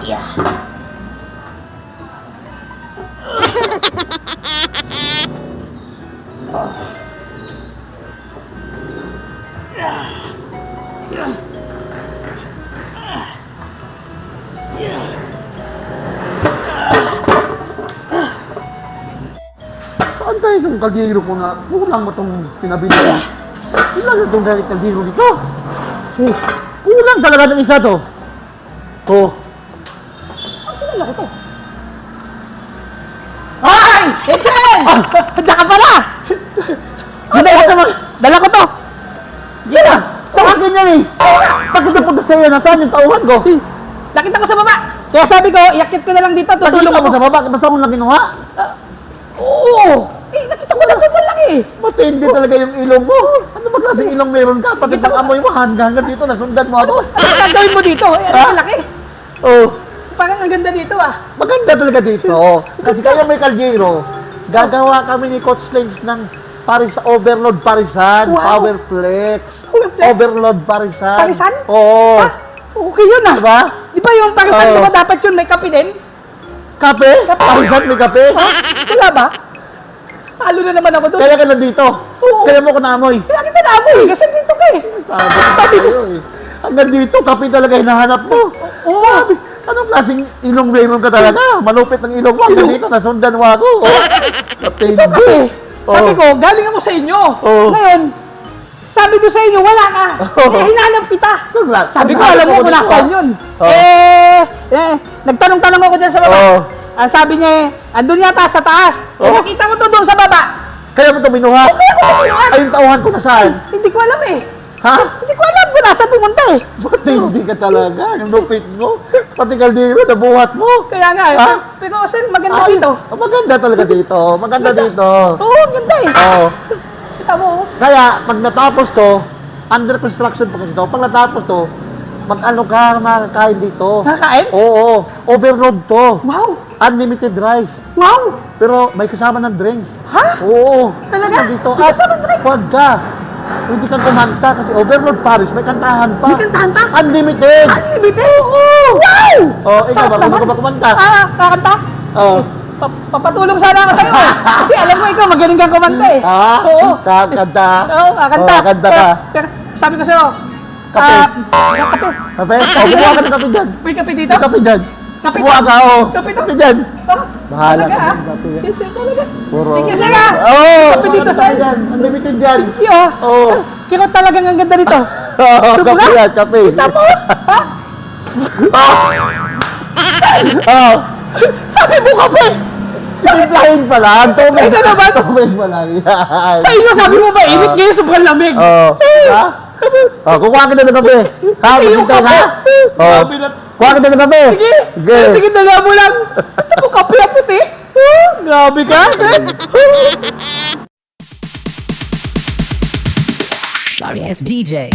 Yeah. Saan tayo itong kaldero ko na kulang mo itong pinabili? Ilan itong kaldero dito? Kulang talaga ng isa to. Ano ko to? Ay! Etienne! Diyan ka pala! Dala ko to! Gina! Sa akin yan eh! Bakit napunta sa'yo? Nasaan yung tauhan ko? Nakita ko sa baba! Kaya sabi ko, iakit ko na lang dito, tutulong Nakita ako. mo sa baba? Basta mo na kinuha? Oo! Nakita ko lang doon lang eh! Matindi talaga yung ilong mo. Ano ba klaseng ilong meron ka? Pati pang amoy mo, hanggang dito, nasundan mo ako. Ano gagawin mo dito? Eh, Ha? ang laki! Parang ang ganda dito ah! Maganda talaga dito. Kasi kaya may kaldero, gagawa kami ni Coach Lens ng Paris Overload Parisan, Wow. Powerflex. Powerflex? Overload Parisan. Parisan? Oo. Okay yun ah! Diba? Di ba yung parisan Oo. ko ba dapat yun may kape din? Kape? Parisan may kape? Wala ba? Halo na naman ako doon. Kaya ka nandito. Oo. Kaya mo ko naamoy. Kaya kita naamoy kasi dito ka eh. Sabi ko eh. Hanggang dito, kape talaga hinahanap mo. Oo. Sabi, anong klaseng ilong meron ka talaga? Malupit ang ilong mo. Hanggang dito, nasundan mo ako. Matindi. Kasi, sabi Oo. ko, galing ako sa inyo. Oo. Ngayon, sabi ko sa inyo, wala ka. Oo. Eh, hinanap kita. Sabi ko, Ang alam mo hanap kung dito, nasaan ah. yun. Oo. Nagtanong-tanong ako dyan sa baba. Oo. Sabi niya andun yata sa taas. Eh, Oo. nakita ko to doon sa baba. Kaya mo ito binuha? Kaya ko binuhat. Ay, yung tauhan ko nasaan? Hindi ko alam eh. Ha? Hindi ko alam kung nasa pumunta eh. Matindi ka talaga. Ang lupit mo. Pati kaldero, nabuhat mo. Kaya nga, Ha? pero kasi maganda Ay, dito. maganda talaga dito. Maganda dito. Oo, ganda eh. Oo. Kita mo. Kaya, pag natapos to, under construction pa kasi to, pag natapos to, mag-ano ka, makakain dito. Nakakain? Oo, overload to. Wow. Unlimited rice. Wow. Pero may kasama ng drinks. Ha? Oo. Talaga? Dito. May kasama ng drinks? Huwag ka. Hindi kang kumanta kasi overload Paris, may kantahan pa. May kantahan pa? Unlimited. Unlimited? Oo! Wow! Oh, ikaw, Sarap marunong naman. ka ba kumanta? Kakanta? Oo. Papatulong sana ako sa'yo ah. Kasi alam mo ikaw, magaling kang kumanta eh. Oo. Kakanta. Oo, kakanta. Oo, kakanta ka. Pero, sabi ko sa'yo, Kape. kape. Kape? O, kumuha ka ng kape dyan. May kape dito? May kape dyan. Kape Kumuha ka, oo. Kape to? Kape dyan. Oh, Bahala talaga ka ah. dyan, kape yan. Kasi talaga. Puro. Sige, sige ah. Oo. Kape dito, Kape sir. dyan. Unlimited dyan. Thank you ah. Oo. Kaya talagang ang ganda dito. Oo, Ito kape ba? yan, kape. Kita mo? Ha? Oo. Sabi mo kape. Timplahin pa lang. Tubig. Ay, ano ba? Tubig pa lang. Yan. Sa inyo, sabi mo ba, init ngayon, sobrang lamig. Oo. Diba? Oh, kukuha kita ng kape. Ha, Yung bisita ka? Oh. Sabi na, Kuha kita ng kape. sige, Sige. sige, dala mo lang. Ito mo, kape na puti. Grabe ka. Sorry, it's DJ.